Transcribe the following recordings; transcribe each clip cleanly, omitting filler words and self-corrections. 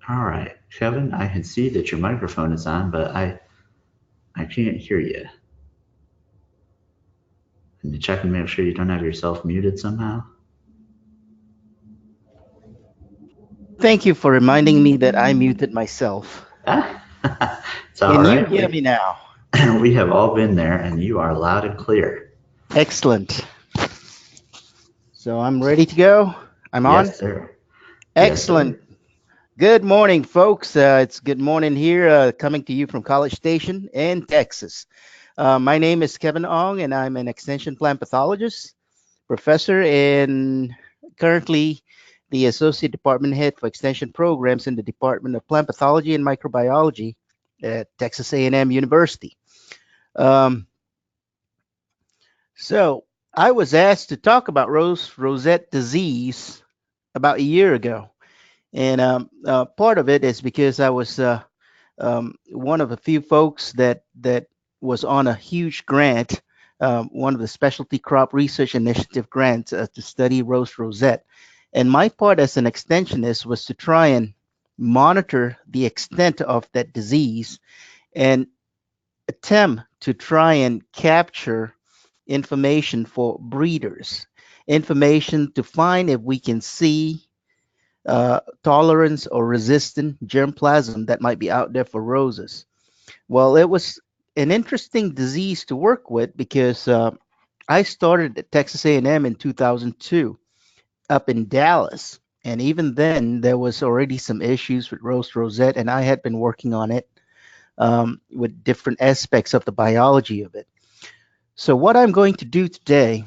All right, Kevin, I can see that your microphone is on, but I can't hear you. Can you check and make sure you don't have yourself muted somehow? Thank you for reminding me that I muted myself. Ah, it's all Can you right. hear me now? We have all been there, and you are loud and clear. Excellent. So I'm ready to go. I'm on. Yes, sir. Yes, Excellent. sir. Good morning, folks. It's good morning here, coming to you from College Station in Texas. My name is Kevin Ong, and I'm an extension plant pathologist, professor, and currently the associate department head for extension programs in the Department of Plant Pathology and Microbiology at Texas A&M University. Um, So I was asked to talk about Rose Rosette disease about a year ago, and part of it is because I was one of a few folks that was on a huge grant, one of the specialty crop research initiative grants to study Rose Rosette, and my part as an extensionist was to try and monitor the extent of that disease and attempt to try and capture information for breeders, information to find if we can see tolerance or resistant germplasm that might be out there for roses. Well, it was an interesting disease to work with because I started at Texas A&M in 2002 up in Dallas. And even then, there was already some issues with Rose Rosette, and I had been working on it with different aspects of the biology of it. So, what I'm going to do today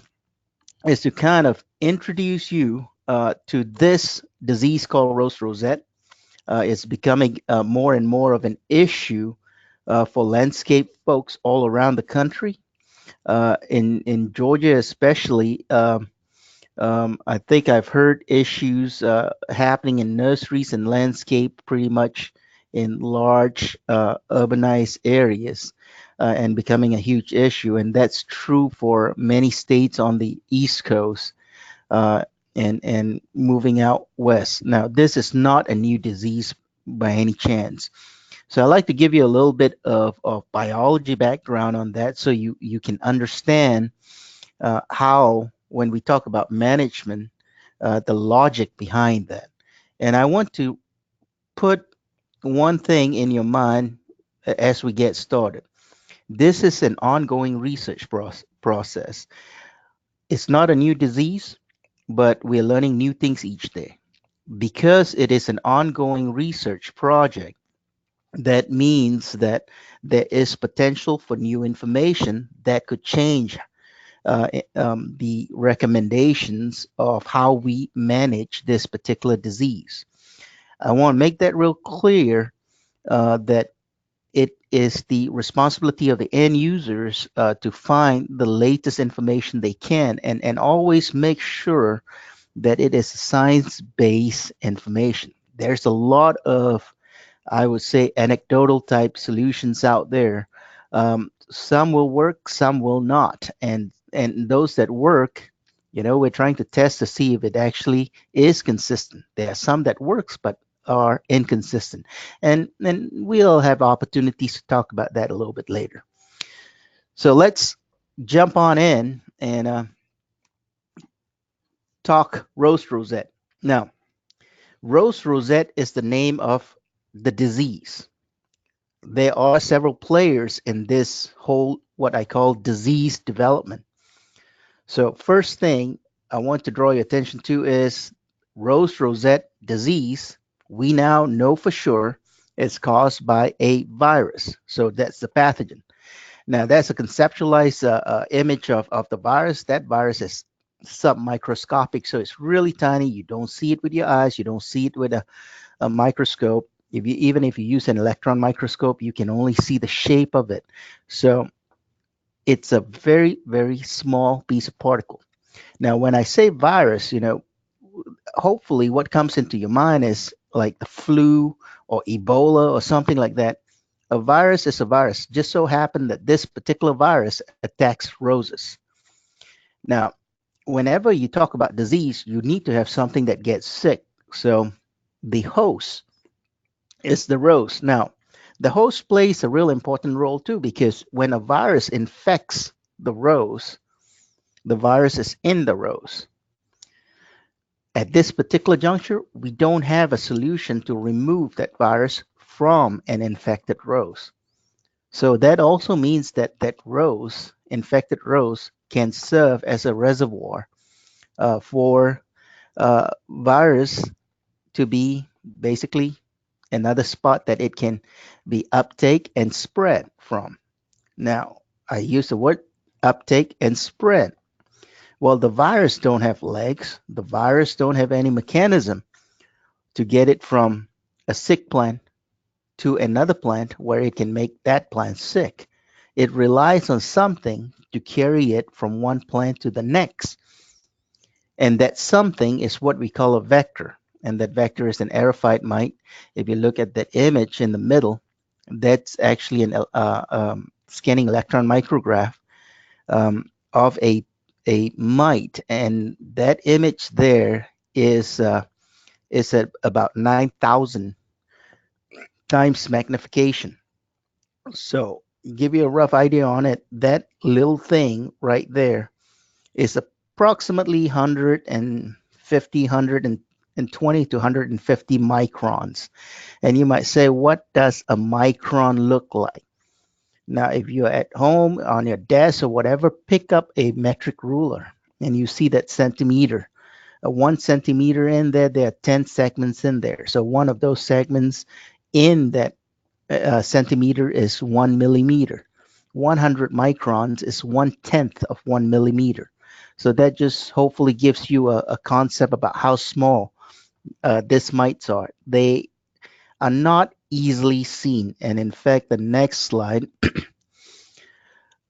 is to kind of introduce you to this disease called Rose Rosette. It's becoming more and more of an issue for landscape folks all around the country. In Georgia, especially, I think I've heard issues happening in nurseries and landscape pretty much in large urbanized areas and becoming a huge issue. And that's true for many states on the East Coast uh, and moving out west. Now, this is not a new disease by any chance. So I'd like to give you a little bit of biology background on that so you can understand how, when we talk about management, the logic behind that. And I want to put one thing in your mind as we get started. This is an ongoing research process. It's not a new disease, but we're learning new things each day. Because it is an ongoing research project, that means that there is potential for new information that could change the recommendations of how we manage this particular disease. I want to make that real clear that it is the responsibility of the end users to find the latest information they can and always make sure that it is science based information. There's a lot of, I would say, anecdotal type solutions out there. Some will work, some will not, and those that work, we're trying to test to see if it actually is consistent. There are some that works, but are inconsistent, and we'll have opportunities to talk about that a little bit later. So let's jump on in and talk Rose Rosette. Now, Rose Rosette is the name of the disease. There are several players in this whole what I call disease development. So first thing I want to draw your attention to is Rose Rosette disease. We now know for sure it's caused by a virus. So that's the pathogen. Now that's a conceptualized image of the virus. That virus is submicroscopic, so it's really tiny. You don't see it with your eyes. You don't see it with a microscope. If you even if you use an electron microscope, you can only see the shape of it. So it's a very, very small piece of particle. Now, when I say virus, hopefully what comes into your mind is like the flu or Ebola or something like that. A virus is a virus. Just so happened that this particular virus attacks roses. Now, whenever you talk about disease, you need to have something that gets sick. So the host is the rose. Now, the host plays a real important role too, because when a virus infects the virus is in the rose. At this particular juncture, we don't have a solution to remove that virus from an infected rose. So that also means that that rose, infected rose, can serve as a reservoir for virus to be basically another spot that it can be uptake and spread from. Now, I use the word uptake and spread. Well, the virus don't have legs. The virus don't have any mechanism to get it from a sick plant to another plant where it can make that plant sick. It relies on something to carry it from one plant to the next. And that something is what we call a vector. And that vector is an aerophyte mite. If you look at that image in the middle, that's actually an scanning electron micrograph of a mite. And that image there is at about 9,000 times magnification. So, give you a rough idea on it, that little thing right there is approximately 150, 120 to 150 microns. And you might say, what does a micron look like? Now, if you're at home on your desk or whatever, pick up a metric ruler and you see that centimeter. 1 centimeter in there, there are 10 segments in there. So one of those segments in that centimeter is 1 millimeter. 100 microns is 1/10 of 1 millimeter. So that just hopefully gives you a concept about how small these mites are. They are not easily seen. And in fact, the next slide,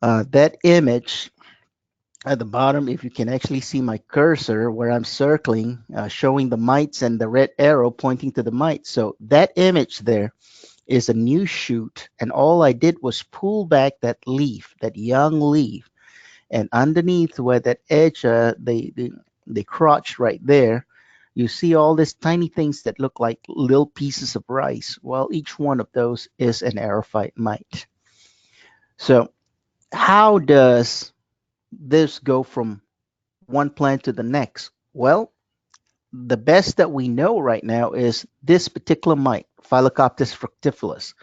that image at the bottom, if you can actually see my cursor where I'm circling, showing the mites and the red arrow pointing to the mites. So that image there is a new shoot, and all I did was pull back that leaf, that young leaf, and underneath where that edge, the crotch right there, you see all these tiny things that look like little pieces of rice. Well, each one of those is an aerophyte mite. So how does this go from one plant to the next? Well, the best that we know right now is this particular mite, Phyllocoptes fructiferus.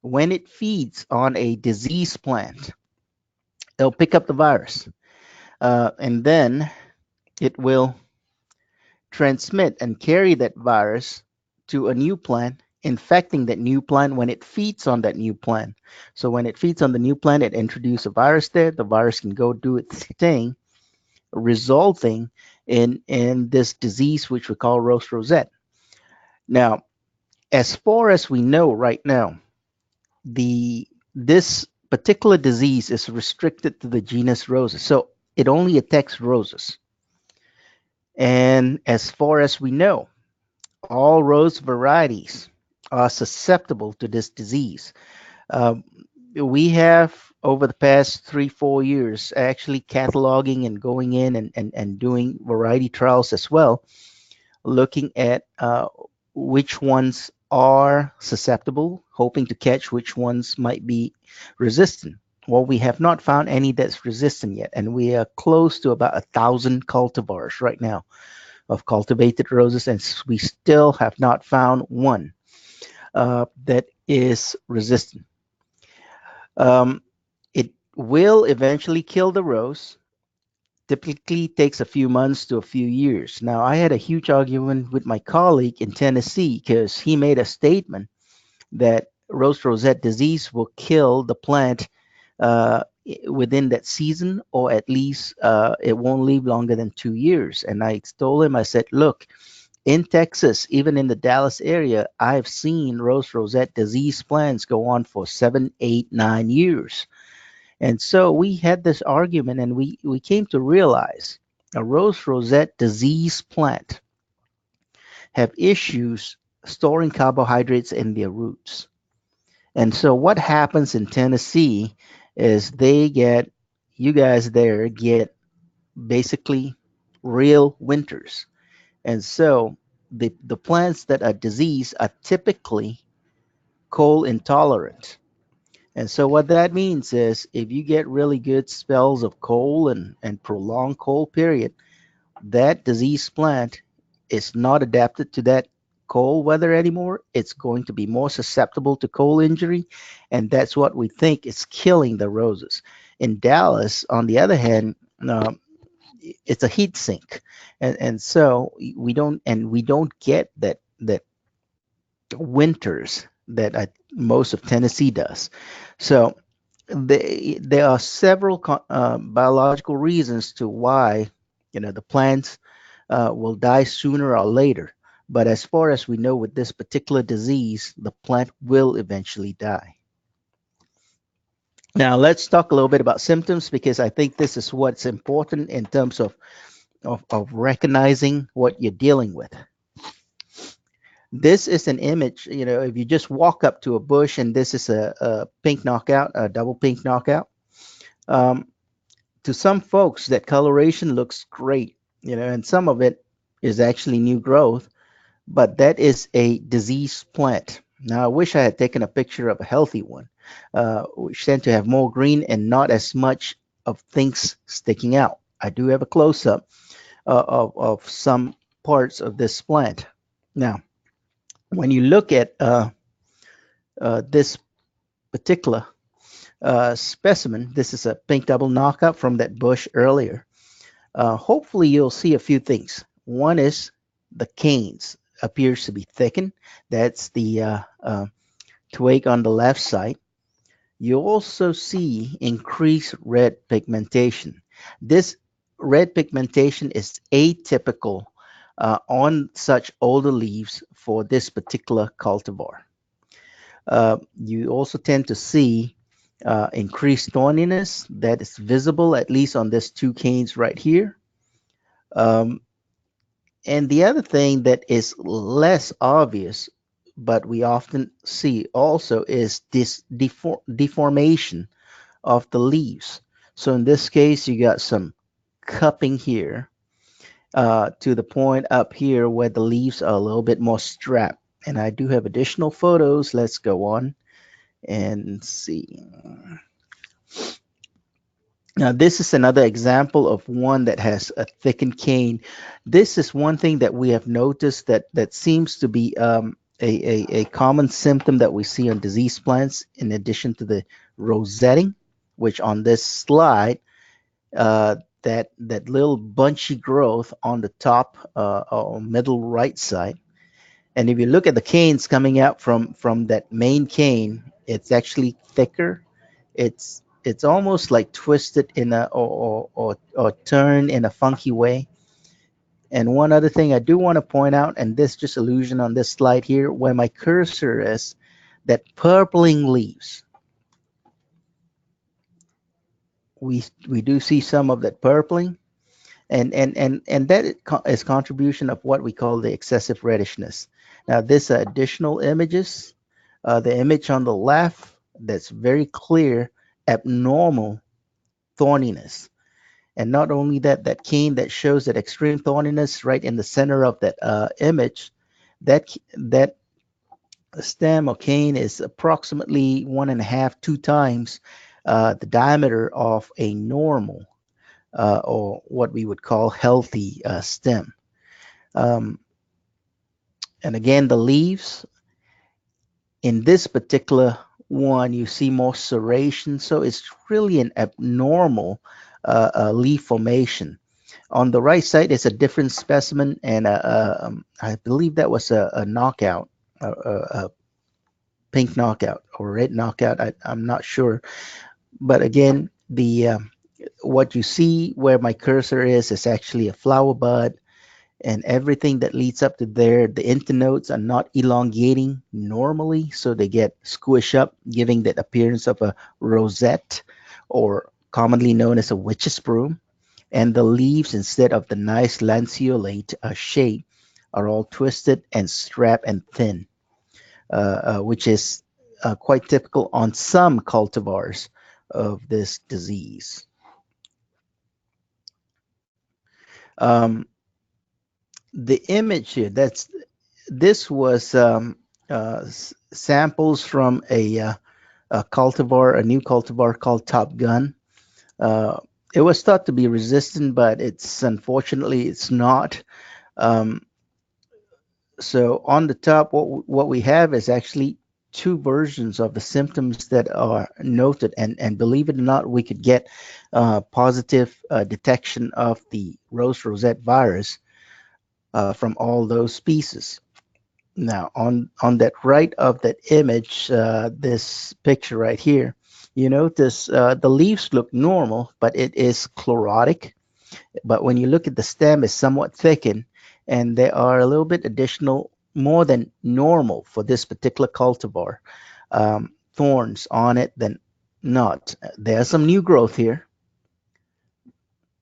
When it feeds on a diseased plant, it'll pick up the virus, and then it will transmit and carry that virus to a new plant, infecting that new plant when it feeds on that new plant. So when it feeds on the new plant, it introduces a virus there. The virus can go do its thing, resulting in this disease which we call Rose Rosette. Now, as far as we know right now, the this particular disease is restricted to the genus Roses. So it only attacks roses. And as far as we know, all rose varieties are susceptible to this disease. Um, we have over the past 3, 4 years actually cataloging and going in and doing variety trials as well, looking at which ones are susceptible, hoping to catch which ones might be resistant. Well, we have not found any that's resistant yet, and we are close to about 1,000 cultivars right now of cultivated roses, and we still have not found one that is resistant. Um, it will eventually kill the rose. Typically takes a few months to a few years. Now, I had a huge argument with my colleague in Tennessee because he made a statement that Rose Rosette disease will kill the plant within that season, or at least it won't live longer than 2 years. And I told him, I said, look, in Texas, even in the Dallas area, I've seen Rose Rosette disease plants go on for 7, 8, 9 years. And so we had this argument, and we came to realize a Rose Rosette disease plant have issues storing carbohydrates in their roots. And so what happens in Tennessee is you guys there get basically real winters. And so the plants that are diseased are typically cold intolerant. And so what that means is if you get really good spells of cold and prolonged cold period, that disease plant is not adapted to that cold weather anymore. It's going to be more susceptible to cold injury, and that's what we think is killing the roses. In Dallas, on the other hand, it's a heat sink, and so we don't get that winters that most of Tennessee does. So there are several biological reasons to why the plants will die sooner or later. But as far as we know, with this particular disease, the plant will eventually die. Now, let's talk a little bit about symptoms because I think this is what's important in terms of recognizing what you're dealing with. This is an image, if you just walk up to a bush and this is a pink knockout, a double pink knockout. Um, to some folks, that coloration looks great, and some of it is actually new growth, but that is a diseased plant. Now, I wish I had taken a picture of a healthy one, which tend to have more green and not as much of things sticking out. I do have a close up of some parts of this plant. Now, when you look at this particular specimen, this is a pink double knockout from that bush earlier. Hopefully, you'll see a few things. One is the canes appears to be thickened. That's the twig on the left side. You also see increased red pigmentation. This red pigmentation is atypical on such older leaves for this particular cultivar. You also tend to see increased thorniness that is visible, at least on this two canes right here. Um, and the other thing that is less obvious, but we often see also, is this deformation of the leaves. So in this case, you got some cupping here to the point up here where the leaves are a little bit more strapped. And I do have additional photos. Let's go on and see. Now, this is another example of one that has a thickened cane. This is one thing that we have noticed that seems to be a common symptom that we see on disease plants, in addition to the rosetting, which on this slide, that little bunchy growth on the top or middle right side. And if you look at the canes coming out from that main cane, it's actually thicker. It's almost like twisted in a or turned in a funky way. And one other thing I do want to point out, and this just illusion on this slide here, where my cursor is, that purpling leaves. We do see some of that purpling, and that is contribution of what we call the excessive reddishness. Now, this additional images, the image on the left, that's very clear, abnormal thorniness. And not only that, that cane that shows that extreme thorniness right in the center of that image, that stem or cane is approximately 1.5, 2 times the diameter of a normal or what we would call healthy stem. Um, and again, the leaves in this particular one, you see more serration, so it's really an abnormal leaf formation. On the right side is a different specimen, and I believe that was a knockout, a pink knockout or red knockout. I'm not sure, but again, the what you see where my cursor is actually a flower bud, and everything that leads up to there, the internodes are not elongating normally, so they get squished up, giving that appearance of a rosette, or commonly known as a witch's broom. And the leaves, instead of the nice lanceolate shape, are all twisted and strapped and thin, which is quite typical on some cultivars of this disease. Um, the image here, this was samples from a cultivar, a new cultivar called Top Gun. Uh, it was thought to be resistant, but it's unfortunately it's not. Um, so on the top, what we have is actually two versions of the symptoms that are noted, and believe it or not, we could get positive detection of the Rose Rosette virus from all those species. Now, on that right of that image, this picture right here, you notice the leaves look normal, but it is chlorotic. But when you look at the stem, it's somewhat thickened, and there are a little bit additional, more than normal for this particular cultivar, thorns on it than not. There's some new growth here,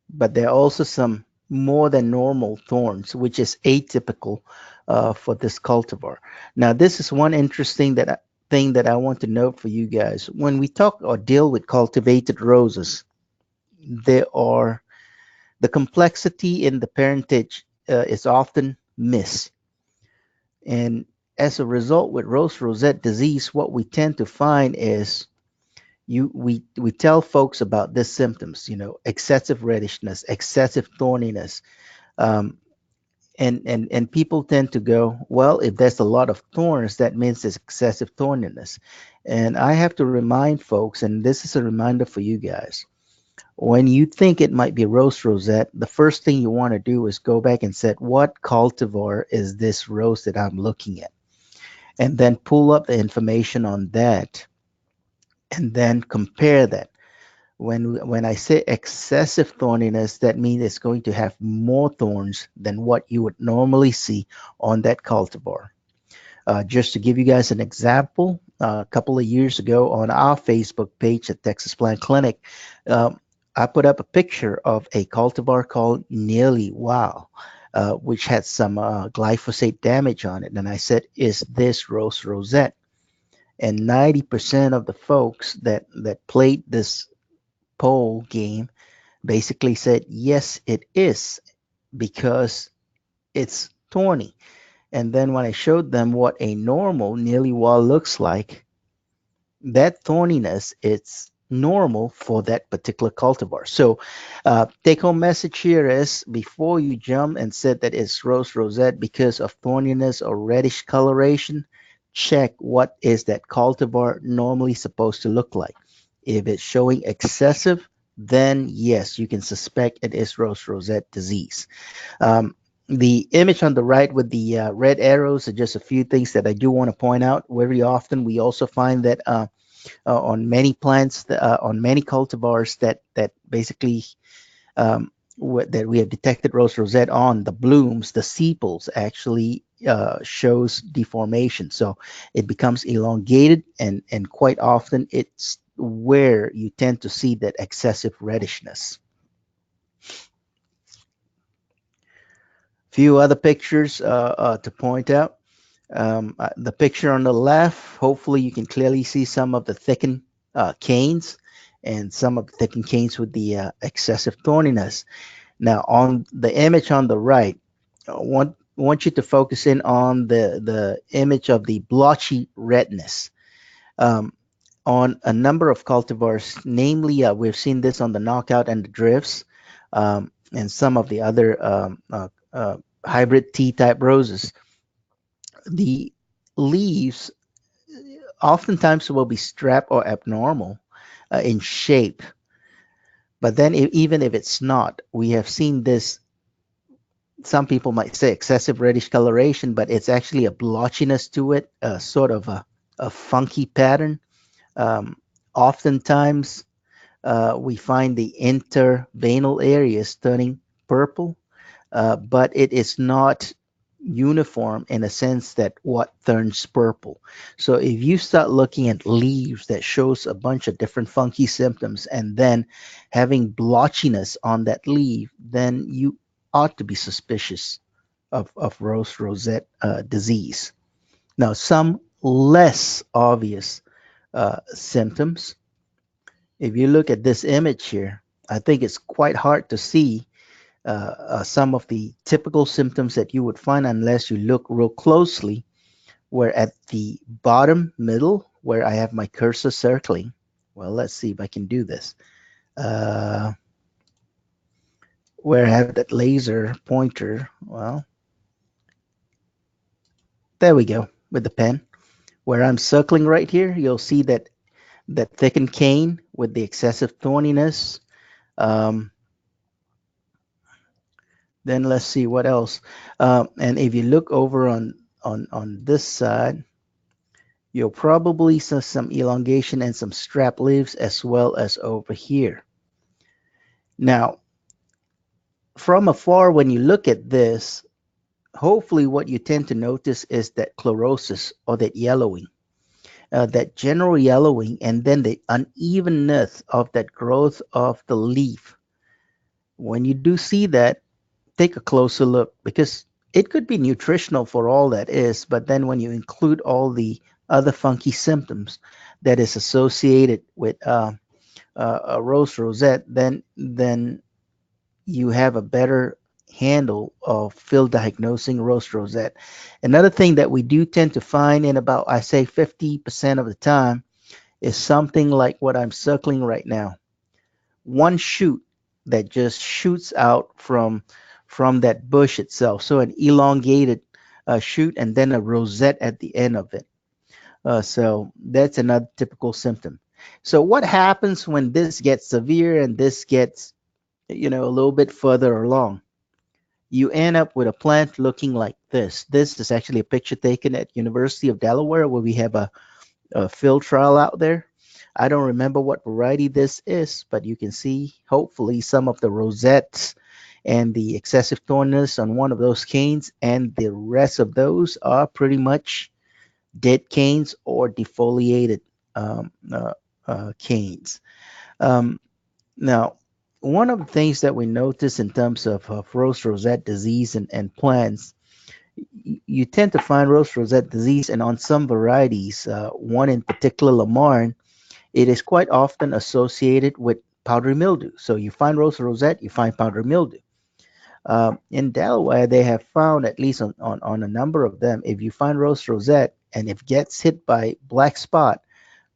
but there are also some more than normal thorns, which is atypical for this cultivar. Now, this is one interesting thing that I want to note for you guys. When we talk or deal with cultivated roses, there are the complexity in the parentage is often missed. And as a result, with Rose Rosette disease, what we tend to find is we tell folks about these symptoms, excessive reddishness, excessive thorniness, um, and people tend to go, well, if there's a lot of thorns, that means there's excessive thorniness. And I have to remind folks, and this is a reminder for you guys, when you think it might be rose rosette, the first thing you want to do is go back and say, what cultivar is this rose that I'm looking at? And then pull up the information on that and then compare that. When I say excessive thorniness, that means it's going to have more thorns than what you would normally see on that cultivar. Just to give you guys an example, a couple of years ago on our Facebook page at Texas Plant Clinic, um, I put up a picture of a cultivar called Nearly Wow, which had some glyphosate damage on it. And I said, is this Rose Rosette? And 90% of the folks that played this poll game basically said, yes, it is, because it's thorny. And then when I showed them what a normal nearly wall looks like, that thorniness, it's normal for that particular cultivar. So take home message here is, before you jump and said that it's Rose Rosette because of thorniness or reddish coloration, check what is that cultivar normally supposed to look like. If it's showing excessive, then yes, you can suspect it is Rose Rosette disease. Um, the image on the right with the red arrows are just a few things that I do want to point out. Very often, we also find that on many plants, on many cultivars, that basically that we have detected Rose Rosette on, the blooms, the sepals actually shows deformation. So it becomes elongated, and quite often it's where you tend to see that excessive reddishness. Few other pictures to point out. The picture on the left, hopefully you can clearly see some of the thickened canes and some of the thickened canes with the excessive thorniness. Now, on the image on the right, I want you to focus in on the image of the blotchy redness. Um, on a number of cultivars, namely, we've seen this on the knockout and the drifts, and some of the other hybrid T-type roses. The leaves oftentimes will be strap or abnormal in shape. But then, even if it's not, we have seen this. Some people might say excessive reddish coloration, but it's actually a blotchiness to it, sort of a funky pattern. Um, Oftentimes, we find the interveinal areas turning purple, but it is not uniform in a sense that what turns purple. So if you start looking at leaves that shows a bunch of different funky symptoms and then having blotchiness on that leaf, then you ought to be suspicious of Rose Rosette disease. Now, some less obvious symptoms, if you look at this image here, I think it's quite hard to see some of the typical symptoms that you would find unless you look real closely. where at the bottom middle, where I have my cursor circling, well, let's see if I can do this. Uh, where I have that laser pointer, well, there we go with the pen. Where I'm circling right here, you'll see that thickened cane with the excessive thorniness. Um, then let's see what else. And if you look over on this side, you'll probably see some elongation and some strap leaves as well as over here. Now, from afar, when you look at this, hopefully what you tend to notice is that chlorosis or that yellowing, that general yellowing, and then the unevenness of that growth of the leaf. When you do see that, take a closer look because it could be nutritional for all that is, but then when you include all the other funky symptoms that is associated with a rose rosette, then you have a better handle of field diagnosing rose rosette. Another thing that we do tend to find in about, I say, 50% of the time is something like what I'm circling right now. One shoot that just shoots out from that bush itself. So an elongated shoot and then a rosette at the end of it. So that's another typical symptom. So what happens when this gets severe and this gets, a little bit further along? You end up with a plant looking like this. This is actually a picture taken at University of Delaware where we have a field trial out there. I don't remember what variety this is, but you can see hopefully some of the rosettes and the excessive thorniness on one of those canes, and the rest of those are pretty much dead canes or defoliated um, uh, canes. Um, Now, one of the things that we notice in terms of rose rosette disease and plants, you tend to find rose rosette disease, and on some varieties, one in particular, Lamarne, it is quite often associated with powdery mildew. So you find rose rosette, you find powdery mildew. In Delaware, they have found, at least on a number of them, if you find rose rosette and if it gets hit by black spot,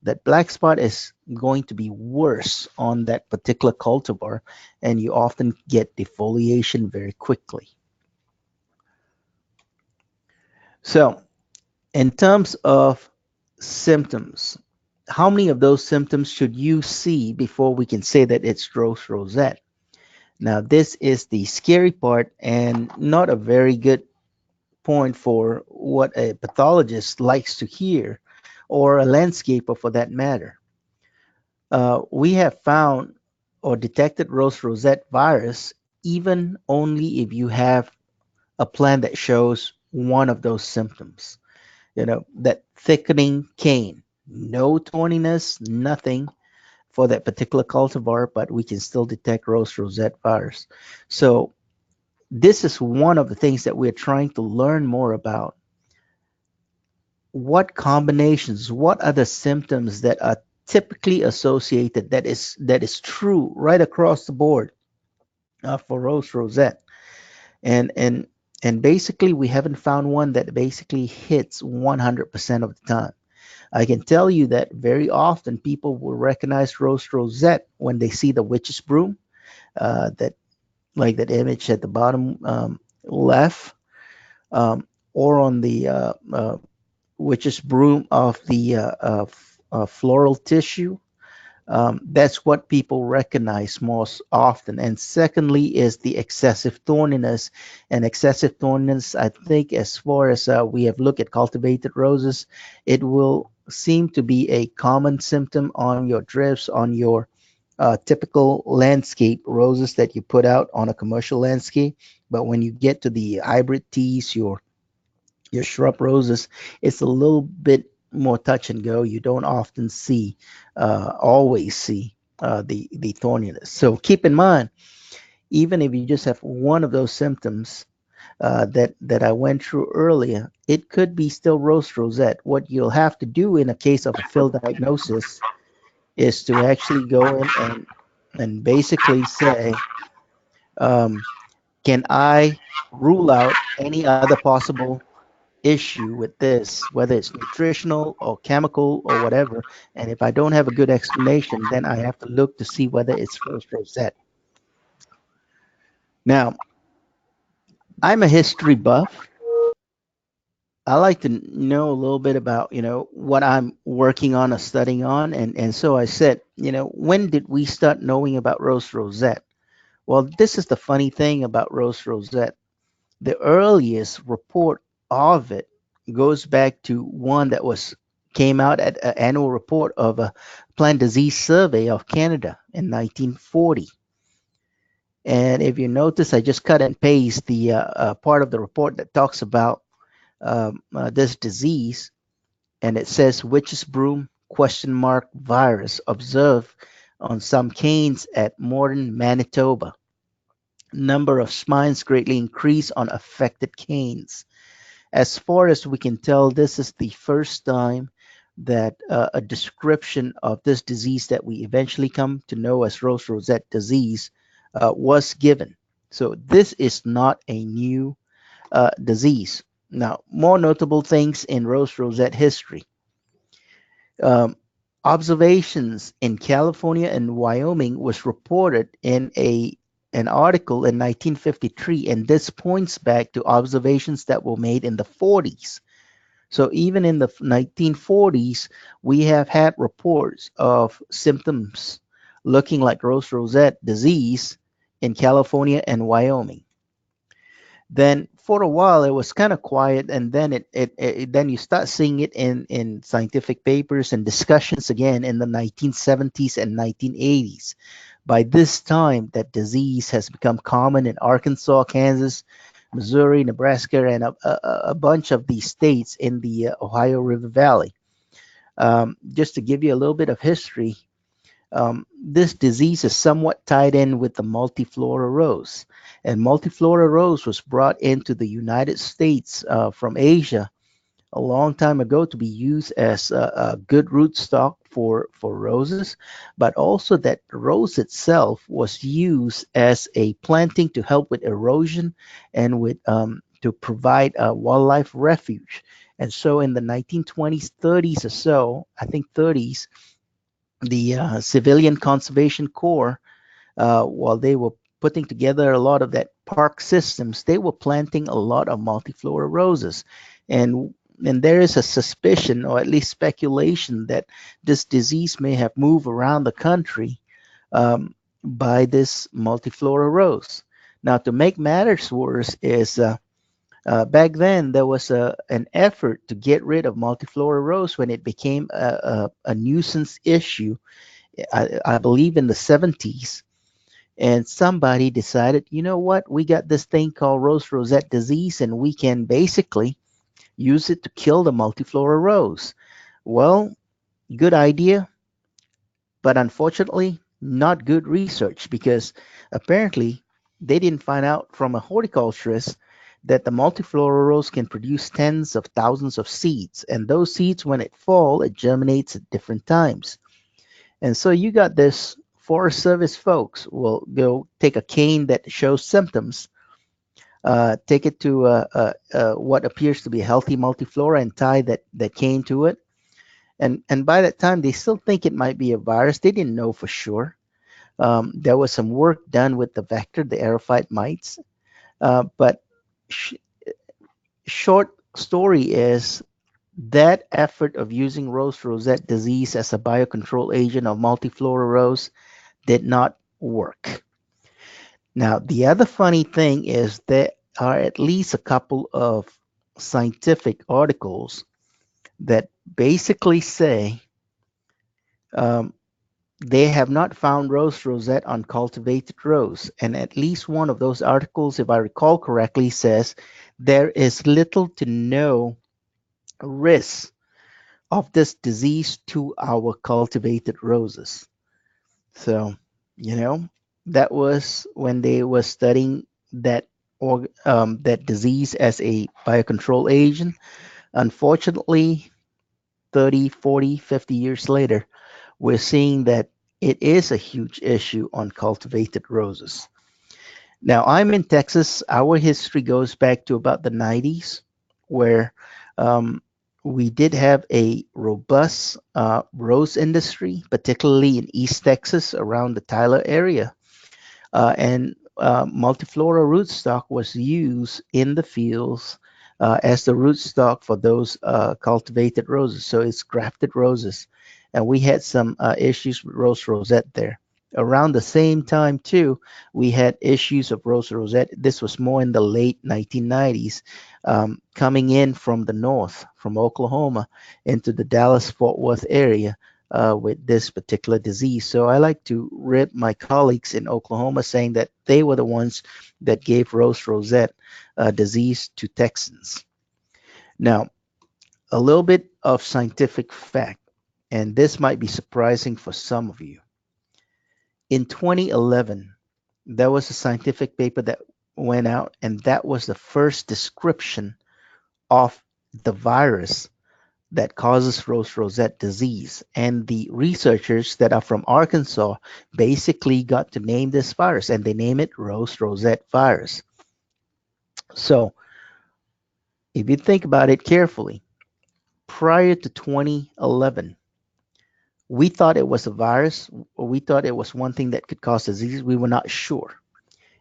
that black spot is going to be worse on that particular cultivar, and you often get defoliation very quickly. So, in terms of symptoms, how many of those symptoms should you see before we can say that it's rose rosette? Now, this is the scary part and not a very good point for what a pathologist likes to hear, or a landscaper for that matter. We have found or detected Rose Rosette virus even only if you have a plant that shows one of those symptoms. That thickening cane, no thorniness, nothing for that particular cultivar, but we can still detect Rose Rosette virus. So this is one of the things that we're trying to learn more about. What combinations, what are the symptoms that are typically associated, that is true right across the board for rose rosette, and and basically we haven't found one that basically hits 100% of the time. I can tell you that very often people will recognize rose rosette when they see the witch's broom, that like that image at the bottom left, or on the witch's broom of the floral tissue. That's what people recognize most often. And secondly, is the excessive thorniness. And excessive thorniness, I think, as far as we have looked at cultivated roses, it will seem to be a common symptom on your drifts, on your typical landscape roses that you put out on a commercial landscape. But when you get to the hybrid teas, your shrub roses, it's a little bit more touch and go. You don't often see, always see the thorniness. So keep in mind, even if you just have one of those symptoms that I went through earlier, it could be still rose rosette. What you'll have to do in a case of a field diagnosis is to actually go in and basically say, um, can I rule out any other possible issue with this, whether it's nutritional or chemical or whatever. And if I don't have a good explanation, then I have to look to see whether it's Rose Rosette. Now, I'm a history buff. I like to know a little bit about, what I'm working on or studying on. And so I said, when did we start knowing about Rose Rosette? Well, this is the funny thing about Rose Rosette. The earliest report of it goes back to one that was came out at an annual report of a plant disease survey of Canada in 1940. And if you notice, I just cut and paste the part of the report that talks about this disease, and it says witch's broom question mark virus observed on some canes at modern Manitoba. Number of spines greatly increased on affected canes. As far as we can tell, this is the first time that a description of this disease that we eventually come to know as Rose Rosette disease was given. So this is not a new disease. Now, more notable things in Rose Rosette history. Um, Observations in California and Wyoming was reported in an article in 1953, and this points back to observations that were made in the 40s. So even in the 1940s, we have had reports of symptoms looking like Rose Rosette disease in California and Wyoming. Then for a while it was kind of quiet, and then then you start seeing it in scientific papers and discussions again in the 1970s and 1980s. By this time, that disease has become common in Arkansas, Kansas, Missouri, Nebraska, and a bunch of these states in the Ohio River Valley. Just to give you a little bit of history, this disease is somewhat tied in with the multiflora rose. And multiflora rose was brought into the United States from Asia a long time ago to be used as a good rootstock for roses, but also that rose itself was used as a planting to help with erosion and with to provide a wildlife refuge. And so in the 1920s, 30s or so, I think 30s, the Civilian Conservation Corps, while they were putting together a lot of that park systems, they were planting a lot of multiflora roses. And there is a suspicion, or at least speculation, that this disease may have moved around the country by this multiflora rose. Now, to make matters worse, is back then there was an effort to get rid of multiflora rose when it became a nuisance issue. I believe in the 70s, and somebody decided, you know what, we got this thing called Rose Rosette disease, and we can basically use it to kill the multiflora rose. Well, good idea, but unfortunately, not good research, because apparently they didn't find out from a horticulturist that the multiflora rose can produce tens of thousands of seeds, and those seeds, when it fall, it germinates at different times. And so you got this Forest Service folks will go take a cane that shows symptoms, take it to what appears to be a healthy multiflora, and tie that cane to it. And by that time, they still think it might be a virus. They didn't know for sure. There was some work done with the vector, the aerophyte mites. But sh- short story is that effort of using Rose Rosette disease as a biocontrol agent of multiflora rose did not work. Now, the other funny thing is there are at least a couple of scientific articles that basically say um, they have not found Rose Rosette on cultivated rose. And at least one of those articles, if I recall correctly, says there is little to no risk of this disease to our cultivated roses. So, you know, that was when they were studying that that disease as a biocontrol agent. Unfortunately, 30, 40, 50 years later, we're seeing that it is a huge issue on cultivated roses. Now, I'm in Texas. Our history goes back to about the 90s. where we did have a robust rose industry, particularly in East Texas around the Tyler area. And multiflora rootstock was used in the fields as the rootstock for those cultivated roses. So it's grafted roses. And we had some issues with Rose Rosette there. Around the same time, too, we had issues of Rose Rosette. This was more in the late 1990s, coming in from the north, from Oklahoma, into the Dallas Fort Worth area with this particular disease. So I like to rip my colleagues in Oklahoma, saying that they were the ones that gave Rose Rosette disease to Texans. Now, a little bit of scientific fact, and this might be surprising for some of you. In 2011, there was a scientific paper that went out, and that was the first description of the virus that causes Rose Rosette disease. And the researchers that are from Arkansas basically got to name this virus, and they name it Rose Rosette Virus. So if you think about it carefully, prior to 2011, we thought it was a virus, or we thought it was one thing that could cause disease. We were not sure.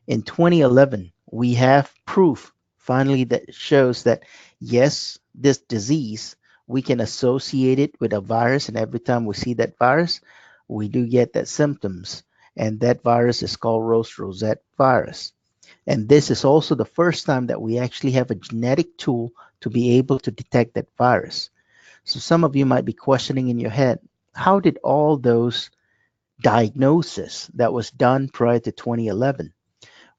In 2011, we have proof finally that shows that yes, this disease, we can associate it with a virus, and every time we see that virus, we do get that symptoms. And that virus is called Rose Rosette virus. And this is also the first time that we actually have a genetic tool to be able to detect that virus. So some of you might be questioning in your head, how did all those diagnoses that was done prior to 2011?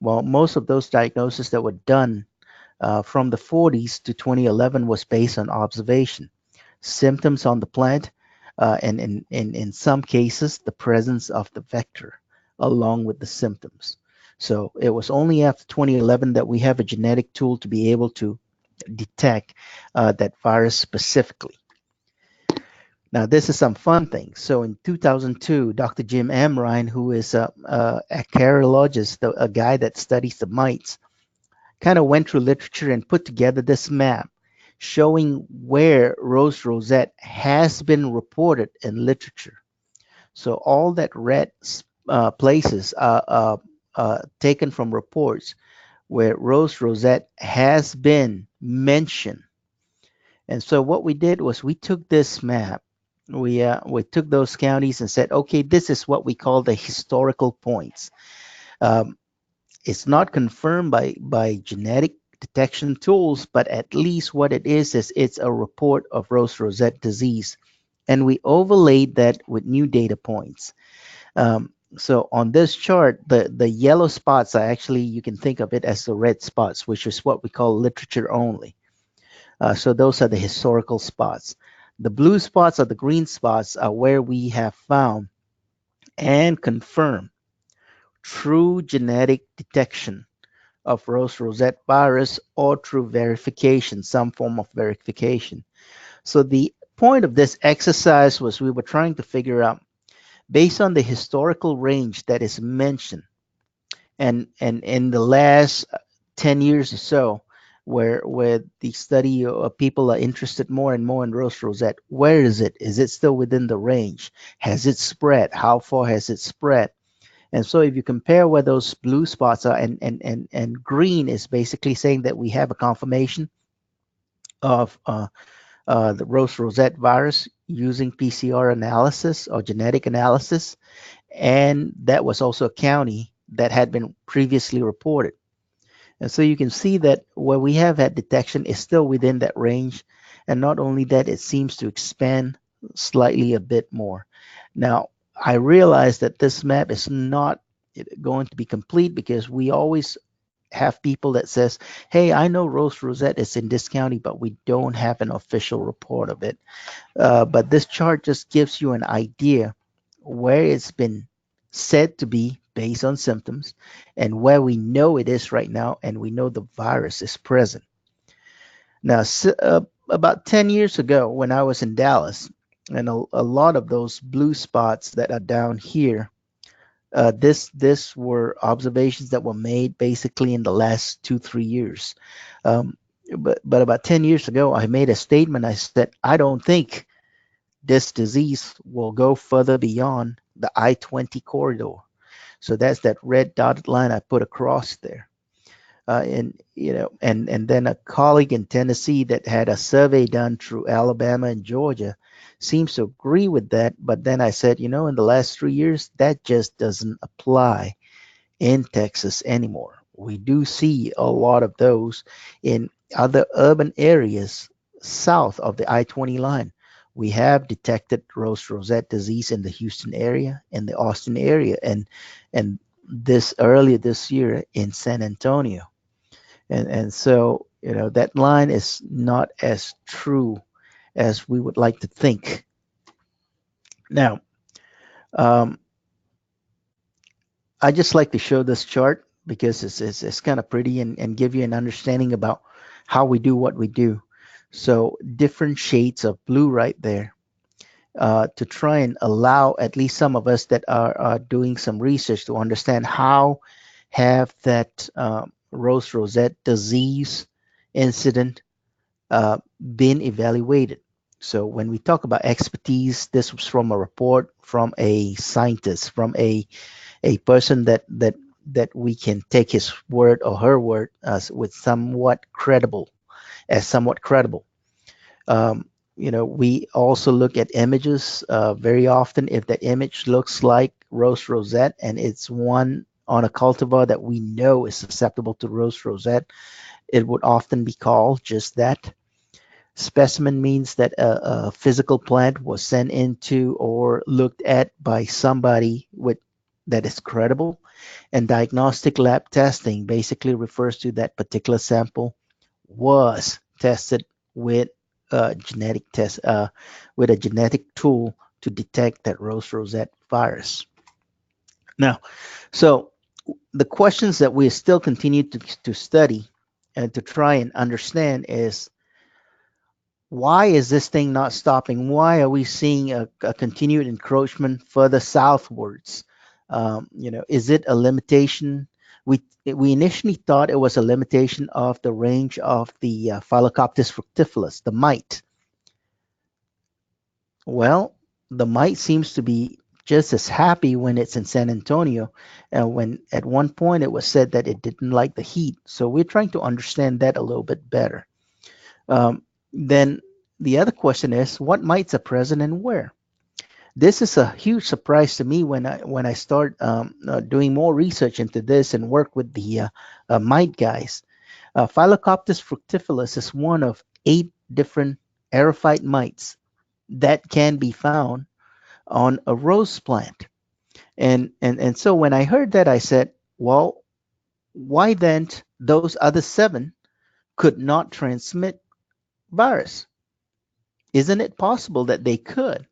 Well, most of those diagnoses that were done from the 40s to 2011 was based on observation, symptoms on the plant, and in some cases, the presence of the vector along with the symptoms. So it was only after 2011 that we have a genetic tool to be able to detect that virus specifically. Now, this is some fun things. So in 2002, Dr. Jim Amrine, who is a carologist, a guy that studies the mites, kind of went through literature and put together this map showing where Rose Rosette has been reported in literature. So all that red places are taken from reports where Rose Rosette has been mentioned. And so what we did was we took this map, we took those counties and said, okay, this is what we call the historical points. It's not confirmed by genetic detection tools, but at least what it is it's a report of Rose Rosette disease. And we overlaid that with new data points. So on this chart, the yellow spots are actually, you can think of it as the red spots, which is what we call literature only. So those are the historical spots. The blue spots or the green spots are where we have found and confirmed true genetic detection of Rose Rosette virus or through verification, some form of verification. So the point of this exercise was we were trying to figure out, based on the historical range that is mentioned, and in the last 10 years or so, where the study of people are interested more and more in Rose Rosette, where is it? Is it still within the range? Has it spread? How far has it spread? And so if you compare where those blue spots are, and green is basically saying that we have a confirmation of the Rose Rosette virus using PCR analysis or genetic analysis. And that was also a county that had been previously reported. And so you can see that where we have had detection is still within that range. And not only that, it seems to expand slightly a bit more. Now, I realize that this map is not going to be complete because we always have people that says, hey, I know Rose Rosette is in this county, but we don't have an official report of it. But this chart just gives you an idea where it's been said to be based on symptoms and where we know it is right now, and we know the virus is present. Now, about 10 years ago when I was in Dallas, and a lot of those blue spots that are down here, this were observations that were made basically in the last 2-3 years. but about 10 years ago, I made a statement. I said, I don't think this disease will go further beyond the I-20 corridor. So that's that red dotted line I put across there. And then a colleague in Tennessee that had a survey done through Alabama and Georgia seems to agree with that. But then I said, in the last 3 years, that just doesn't apply in Texas anymore. We do see a lot of those in other urban areas south of the I-20 line. We have detected Rose Rosette disease in the Houston area, in the Austin area, and this earlier this year in San Antonio. And so, that line is not as true as we would like to think. Now, um, I just like to show this chart because it's kind of pretty and give you an understanding about how we do what we do. So different shades of blue right there, to try and allow at least some of us that are doing some research to understand how have that Rose Rosette disease incident been evaluated. So when we talk about expertise, this was from a report from a scientist, from a person that we can take his word or her word as with somewhat credible. Um, we also look at images very often. If that image looks like Rose Rosette and it's one on a cultivar that we know is susceptible to Rose Rosette, it would often be called just that. Specimen means that a physical plant was sent into or looked at by somebody with that is credible. And diagnostic lab testing basically refers to that particular sample was tested with a genetic test, with a genetic tool to detect that Rose Rosette virus. Now, so the questions that we still continue to study and to try and understand is, why is this thing not stopping? Why are we seeing a continued encroachment further southwards? Is it a limitation? We initially thought it was a limitation of the range of the Phyllocoptis fructiferus, the mite. Well, the mite seems to be just as happy when it's in San Antonio, and when at one point it was said that it didn't like the heat. So we're trying to understand that a little bit better. Then the other question is, what mites are present and where? This is a huge surprise to me when I start doing more research into this and work with the mite guys. Phyllocoptis fructiferus is one of 8 different aerophyte mites that can be found on a rose plant. And so when I heard that, I said, well, why then those other 7 could not transmit virus? Isn't it possible that they could?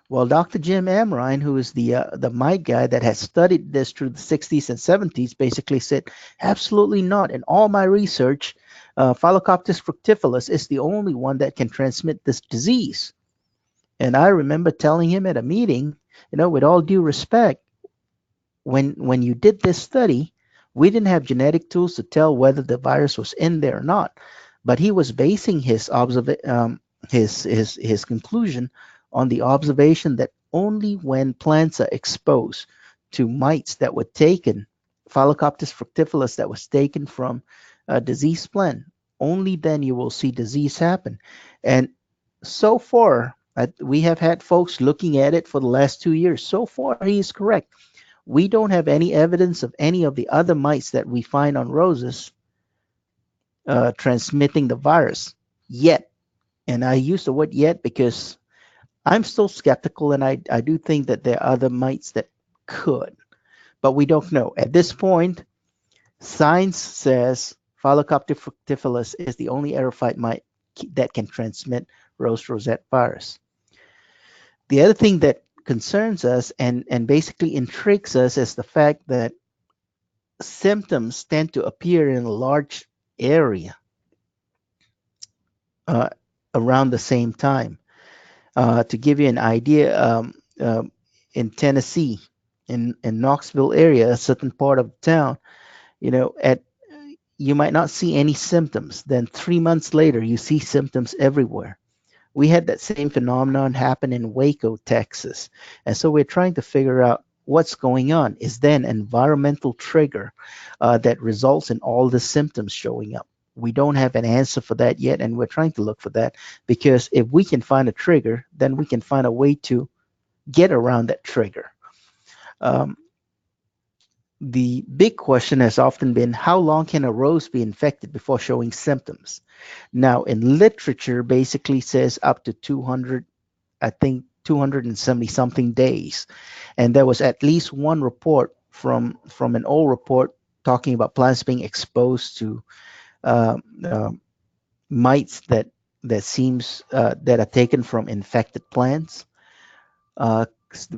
Well, Dr. Jim Amrine, who is the mite guy that has studied this through the 60s and 70s, basically said, absolutely not. In all my research, Phyllocoptis fructiferus is the only one that can transmit this disease. And I remember telling him at a meeting, with all due respect, when you did this study, we didn't have genetic tools to tell whether the virus was in there or not. But he was basing his conclusion on the observation that only when plants are exposed to mites that were taken, Phyllocoptis fructiferus that was taken from a diseased plant, only then you will see disease happen. And so far, we have had folks looking at it for the last 2 years. So far, he is correct. We don't have any evidence of any of the other mites that we find on roses transmitting the virus yet. And I use the word yet because I'm still skeptical, and I do think that there are other mites that could, but we don't know. At this point, science says Phyllocopter fructiferus is the only aerophyte mite that can transmit Rose Rosette virus. The other thing that concerns us and basically intrigues us is the fact that symptoms tend to appear in a large area uh, around the same time. To give you an idea, in Tennessee, in Knoxville area, a certain part of town, at you might not see any symptoms. Then 3 months later, you see symptoms everywhere. We had that same phenomenon happen in Waco, Texas. And so we're trying to figure out what's going on. Is there an environmental trigger that results in all the symptoms showing up? We don't have an answer for that yet, and we're trying to look for that, because if we can find a trigger, then we can find a way to get around that trigger. Um, the big question has often been, how long can a rose be infected before showing symptoms? Now, in literature, basically says up to 200, I think 270 something days. And there was at least one report from an old report talking about plants being exposed to uh, uh, mites that are taken from infected plants,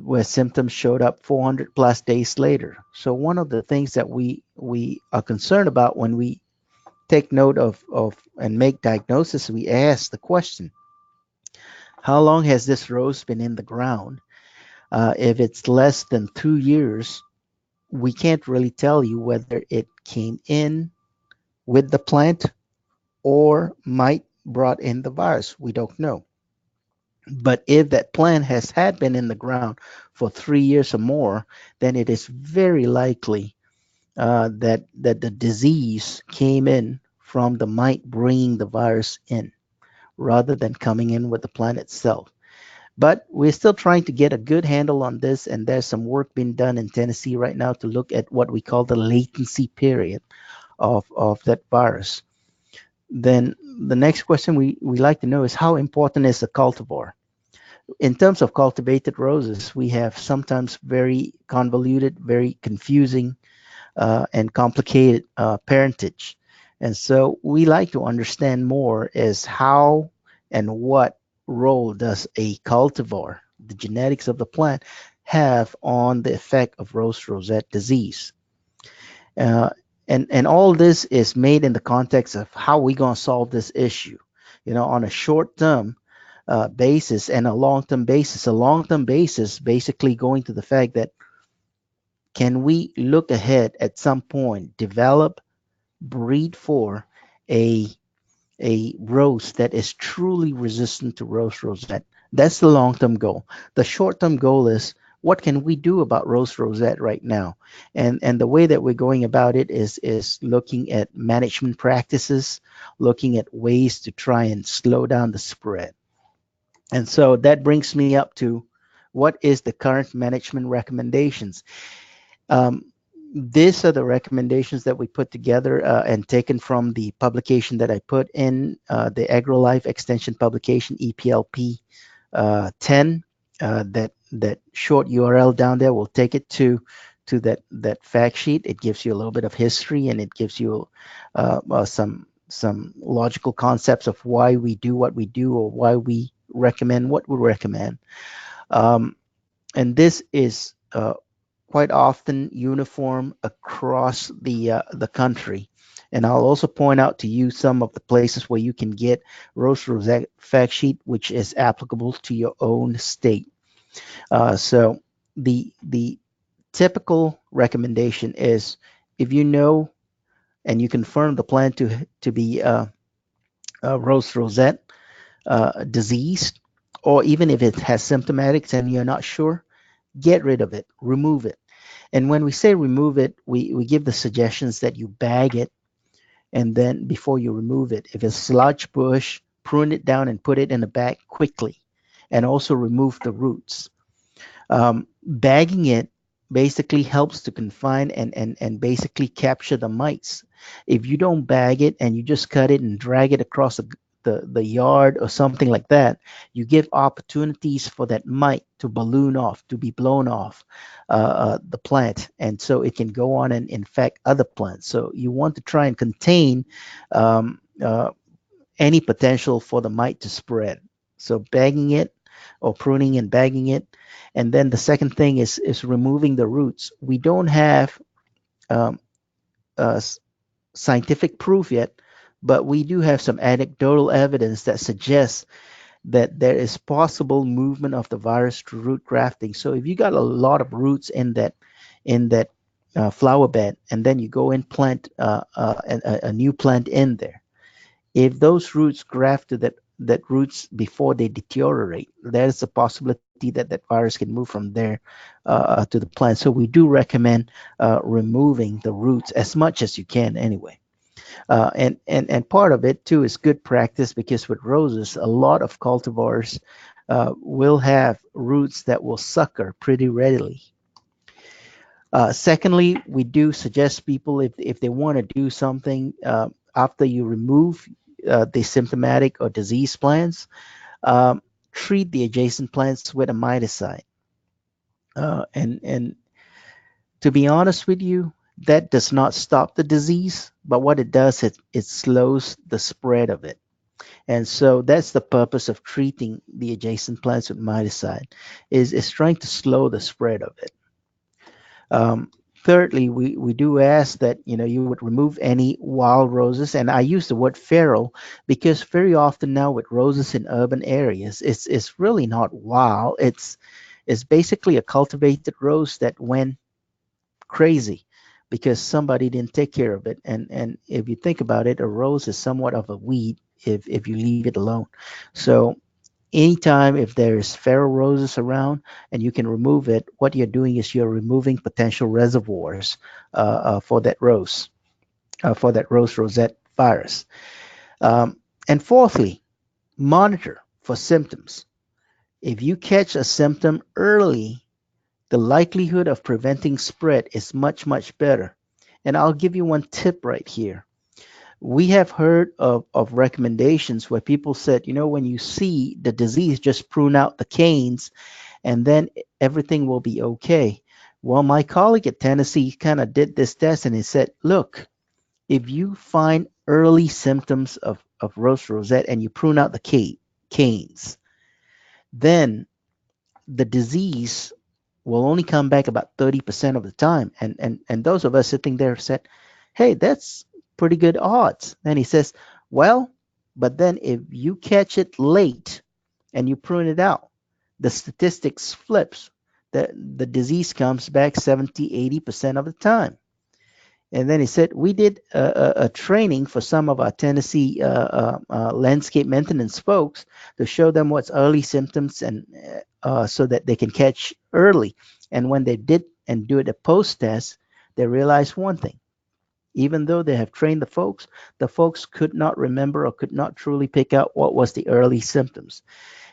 where symptoms showed up 400 plus days later. So one of the things that we are concerned about when we take note of and make diagnosis, we ask the question, how long has this rose been in the ground? If it's less than 2 years, we can't really tell you whether it came in with the plant or might brought in the virus. We don't know. But if that plant has had been in the ground for 3 years or more, then it is very likely that the disease came in from the mite bringing the virus in, rather than coming in with the plant itself. But we're still trying to get a good handle on this, and there's some work being done in Tennessee right now to look at what we call the latency period of that virus. Then the next question we like to know is, how important is a cultivar? In terms of cultivated roses, we have sometimes very convoluted, very confusing, and complicated parentage. And so we like to understand more as how and what role does a cultivar, the genetics of the plant, have on the effect of Rose Rosette disease. Uh, and all this is made in the context of how we going to solve this issue, on a short term basis and a long term basis. A long term basis basically going to the fact that, can we look ahead at some point, develop, breed for a rose that is truly resistant to Rose Rosette? That's the long term goal. The short term goal is, what can we do about Rose Rosette right now? And the way that we're going about it is looking at management practices, looking at ways to try and slow down the spread. And so that brings me up to, what is the current management recommendations? Um, these are the recommendations that we put together and taken from the publication that I put in the AgroLife Extension publication, EPLP 10. That short URL down there will take it to that fact sheet. It gives you a little bit of history, and it gives you some logical concepts of why we do what we do, or why we recommend what we recommend. And this is quite often uniform across the country. And I'll also point out to you some of the places where you can get Rose Rosette fact sheet, which is applicable to your own state. So the typical recommendation is, if you know and you confirm the plant to be Rose Rosette disease, or even if it has symptomatics and you're not sure, get rid of it, remove it. And when we say remove it, we give the suggestions that you bag it, and then before you remove it, if it's sludge bush, prune it down and put it in a bag quickly, and also remove the roots. Bagging it basically helps to confine and basically capture the mites. If you don't bag it and you just cut it and drag it across the yard or something like that, you give opportunities for that mite to balloon off, to be blown off the plant. And so it can go on and infect other plants. So you want to try and contain um, uh, any potential for the mite to spread. So bagging it, or pruning and bagging it. And then the second thing is removing the roots. We don't have um, uh, scientific proof yet, but we do have some anecdotal evidence that suggests that there is possible movement of the virus through root grafting. So if you got a lot of roots in that flower bed, and then you go and plant a new plant in there. If those roots graft to that roots before they deteriorate, there's a possibility that that virus can move from there to the plant. So we do recommend removing the roots as much as you can anyway. And part of it too is good practice, because with roses, a lot of cultivars will have roots that will sucker pretty readily. Secondly, we do suggest people, if they want to do something after you remove the symptomatic or disease plants, um, treat the adjacent plants with a miticide. And to be honest with you, that does not stop the disease, but what it does, it slows the spread of it. And so that's the purpose of treating the adjacent plants with miticide, is trying to slow the spread of it. Um, Thirdly, we do ask that you would remove any wild roses, and I use the word feral because very often now with roses in urban areas, it's really not wild. It's basically a cultivated rose that went crazy because somebody didn't take care of it. And if you think about it, a rose is somewhat of a weed if you leave it alone. So anytime if there's feral roses around and you can remove it, what you're doing is you're removing potential reservoirs for that rose rosette virus. And fourthly, monitor for symptoms. If you catch a symptom early, the likelihood of preventing spread is much, much better. And I'll give you one tip right here. We have heard of recommendations where people said, when you see the disease, just prune out the canes and then everything will be okay. Well, my colleague at Tennessee kind of did this test and he said, look, if you find early symptoms of Rose Rosette and you prune out the canes, then the disease will only come back about 30% of the time. And those of us sitting there said, hey, that's pretty good odds. And he says, well, but then if you catch it late and you prune it out, the statistics flips. The disease comes back 70-80% of the time. And then he said, we did a training for some of our Tennessee landscape maintenance folks to show them what's early symptoms and so that they can catch early. And when they did and do it a post test, they realized one thing. Even though they have trained the folks could not remember or could not truly pick out what was the early symptoms.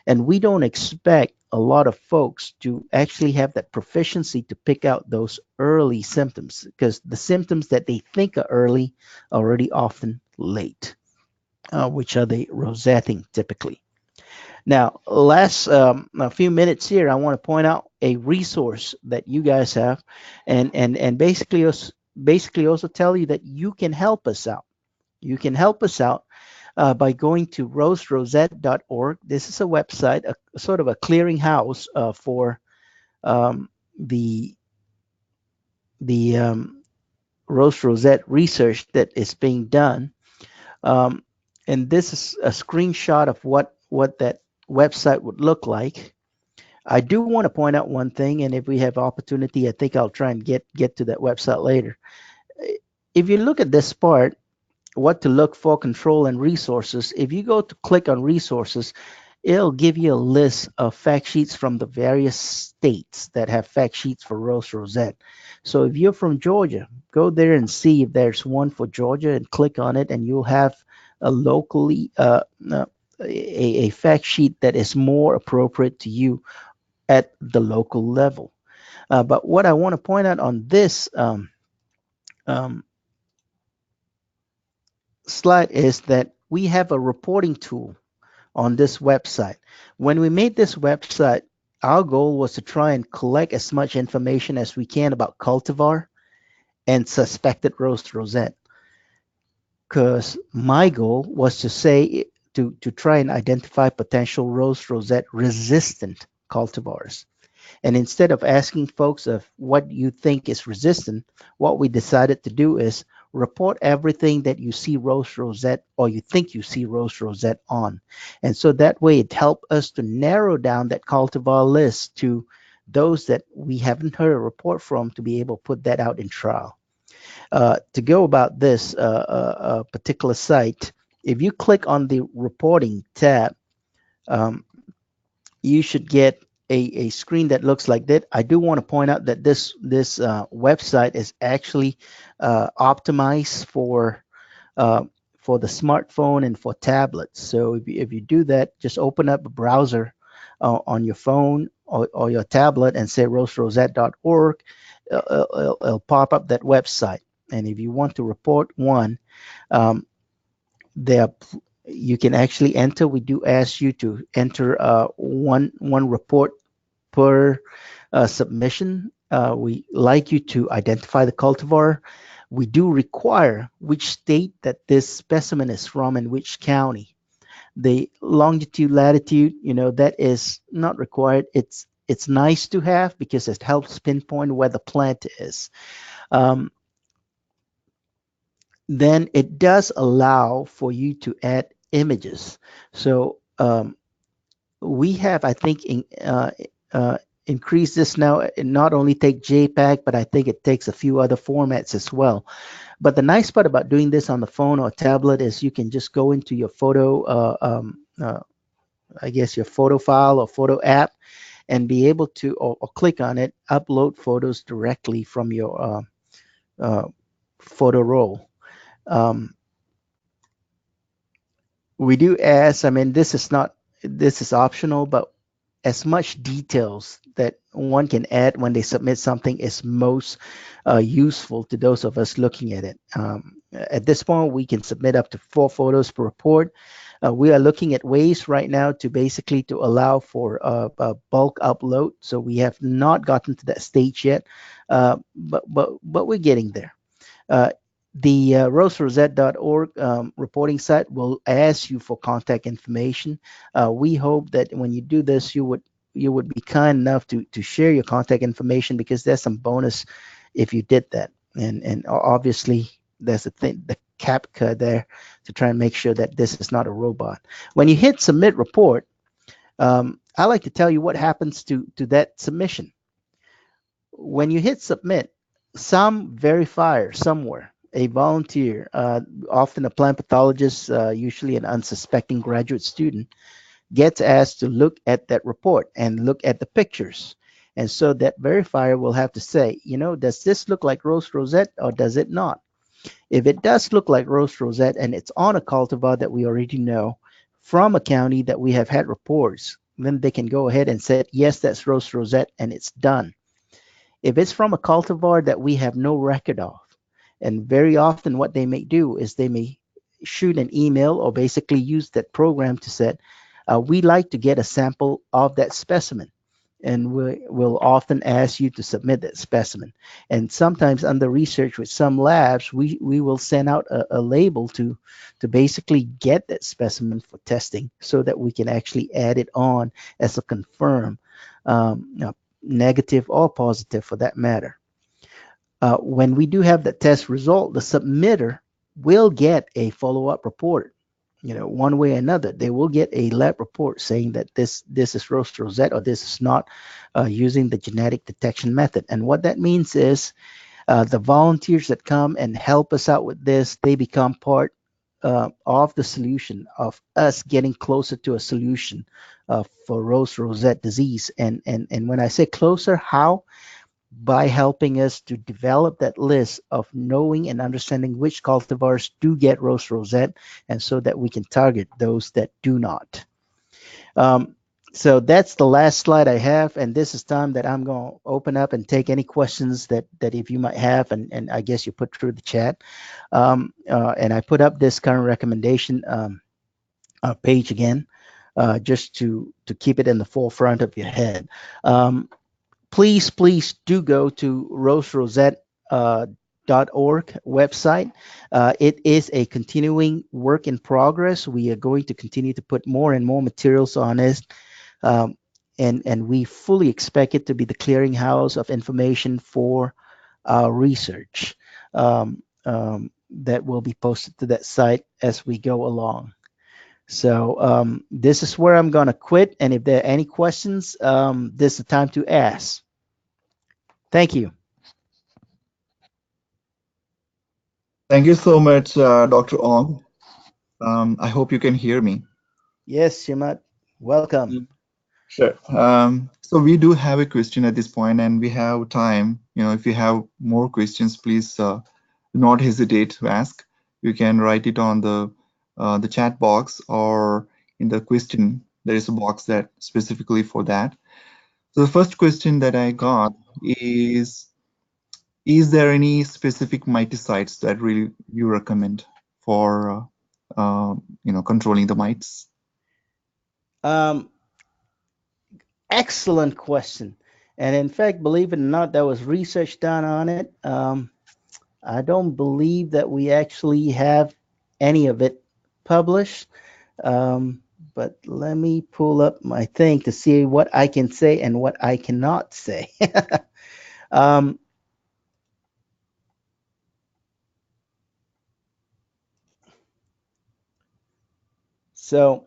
And we don't expect a lot of folks to actually have that proficiency to pick out those early symptoms, because the symptoms that they think are early are already often late, which are the rosetting typically. Now, last a few minutes here, I want to point out a resource that you guys have, and basically also tell you that you can help us out. You can help us out by going to roserosette.org. This is a website, a sort of a clearinghouse for the Rose Rosette research that is being done. Um, and this is a screenshot of what that website would look like. I do want to point out one thing, and if we have opportunity, I think I'll try and get to that website later. If you look at this part, what to look for, control and resources, if you go to click on resources, it'll give you a list of fact sheets from the various states that have fact sheets for Rose Rosette. So if you're from Georgia, go there and see if there's one for Georgia and click on it, and you'll have a locally a fact sheet that is more appropriate to you at the local level. But what I want to point out on this um, slide is that we have a reporting tool on this website. When we made this website, our goal was to try and collect as much information as we can about cultivar and suspected Rose Rosette. Because my goal was to say to try and identify potential Rose Rosette resistant cultivars. And instead of asking folks of what you think is resistant, what we decided to do is report everything that you see Rose Rosette or you think you see Rose Rosette on. And so that way it helped us to narrow down that cultivar list to those that we haven't heard a report from to be able to put that out in trial. To go about this particular site, if you click on the reporting tab, um, you should get a screen that looks like that. I do want to point out that this website is actually optimized uh, for the smartphone and for tablets. So if you do that, just open up a browser on your phone or your tablet and say roserosette.org. It'll pop up that website. And if you want to report one, um, there you can actually enter. We do ask you to enter one report per submission. We like you to identify the cultivar. We do require which state that this specimen is from and which county. The longitude, latitude, that is not required. It's nice to have because it helps pinpoint where the plant is. Um, then it does allow for you to add images. So we have, I think, increased this now. It not only take JPEG, but I think it takes a few other formats as well. But the nice part about doing this on the phone or tablet is you can just go into your photo, I guess your photo file or photo app, and be able to, or click on it, upload photos directly from your uh, photo roll. Um, we do ask, I mean, this is optional, but as much details that one can add when they submit something is most useful to those of us looking at it. At this point, we can submit up to 4 photos per report. We are looking at ways right now to basically to allow for a bulk upload. So we have not gotten to that stage yet, but we're getting there. Uh, the roserosette.org reporting site will ask you for contact information. We hope that when you do this, you would be kind enough to share your contact information, because there's some bonus if you did that. And obviously there's a thing, the CAPTCHA there, to try and make sure that this is not a robot. When you hit submit report, I like to tell you what happens to that submission. When you hit submit, some verifier somewhere, a volunteer, often a plant pathologist, usually an unsuspecting graduate student, gets asked to look at that report and look at the pictures. And so that verifier will have to say, does this look like Rose Rosette or does it not? If it does look like Rose Rosette and it's on a cultivar that we already know from a county that we have had reports, then they can go ahead and say, yes, that's Rose Rosette, and it's done. If it's from a cultivar that we have no record of, and very often what they may do is they may shoot an email or basically use that program to say, we'd like to get a sample of that specimen. And we'll often ask you to submit that specimen. And sometimes under research with some labs, we will send out a label to basically get that specimen for testing so that we can actually add it on as a confirm, negative or positive for that matter. When we do have the test result, the submitter will get a follow-up report. One way or another, they will get a lab report saying that this is Rose Rosette or this is not, using the genetic detection method. And what that means is the volunteers that come and help us out with this, they become part of the solution of us getting closer to a solution for Rose Rosette disease. And when I say closer, how? By helping us to develop that list of knowing and understanding which cultivars do get Rose Rosette, and so that we can target those that do not. So that's the last slide I have, and this is time that I'm going to open up and take any questions that if you might have, and I guess you put through the chat. And I put up this current recommendation page again, just to keep it in the forefront of your head. Please do go to roserosette.org website. It is a continuing work in progress. We are going to continue to put more and more materials on it. And we fully expect it to be the clearinghouse of information for our research, that will be posted to that site as we go along. So this is where I'm going to quit. And if there are any questions, this is the time to ask. Thank you. Thank you so much, Dr. Ong. I hope you can hear me. Yes, Shamat, welcome. Mm. Sure. So we do have a question at this point, and we have time. If you have more questions, please do not hesitate to ask. You can write it on the chat box or in the question. There is a box that specifically for that. So the first question that I got is there any specific miticides that really you recommend for controlling the mites? Um, Excellent question. And in fact, believe it or not, there was research done on it. I don't believe that we actually have any of it published. Um, but let me pull up my thing to see what I can say and what I cannot say. um, so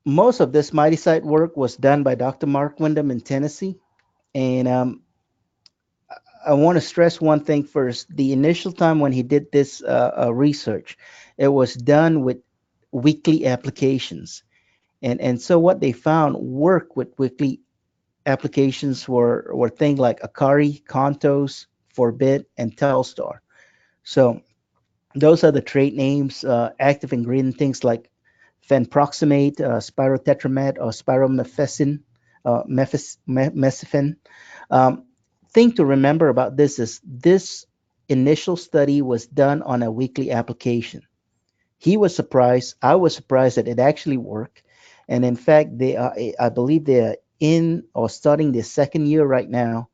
most of this mighty site work was done by Dr. Mark Wyndham in Tennessee. And I want to stress one thing first. The initial time when he did this research, it was done with weekly applications. And so what they found work with weekly applications were things like Akari, Contos, Forbid, and Telstar. So those are the trade names, active ingredient things like fenproximate, spirotetramet, or spiromethicin, methicin. Um, thing to remember about this is this initial study was done on a weekly application. He was surprised. I was surprised that it actually worked. And in fact, I believe they are in or starting their second year right now,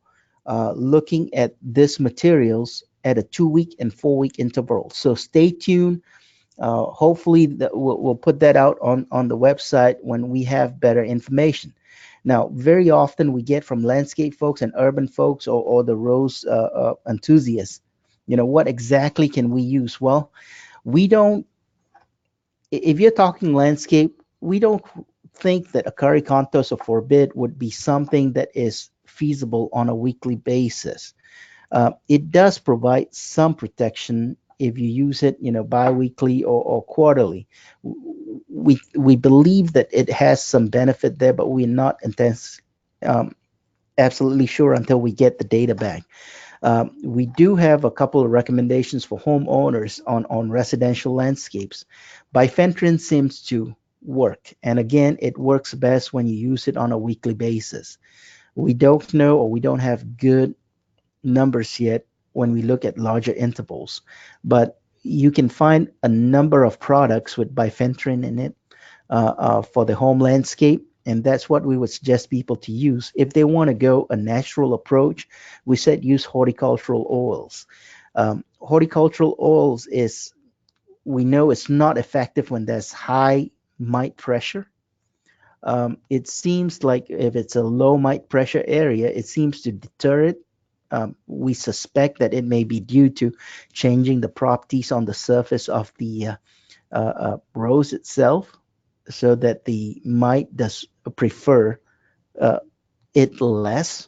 looking at this materials at a 2 week and 4 week interval. So stay tuned. Hopefully, we'll put that out on the website when we have better information. Now, very often we get from landscape folks and urban folks or the rose enthusiasts, what exactly can we use? Well, we don't, if you're talking landscape, we don't think that Akari Kantos or Forbid would be something that is feasible on a weekly basis. It does provide some protection if you use it, biweekly or quarterly. We believe that it has some benefit there, but we're not um, absolutely sure until we get the data back. We do have a couple of recommendations for homeowners on residential landscapes. Bifenthrin seems to work, and again, it works best when you use it on a weekly basis. We don't know or we don't have good numbers yet when we look at larger intervals, but you can find a number of products with bifenthrin in it for the home landscape. And that's what we would suggest people to use. If they want to go a natural approach, we said use horticultural oils. Horticultural oils we know it's not effective when there's high mite pressure. It seems like if it's a low mite pressure area, it seems to deter it. We suspect that it may be due to changing the properties on the surface of the rose itself, so that the mite does prefer uh, it less,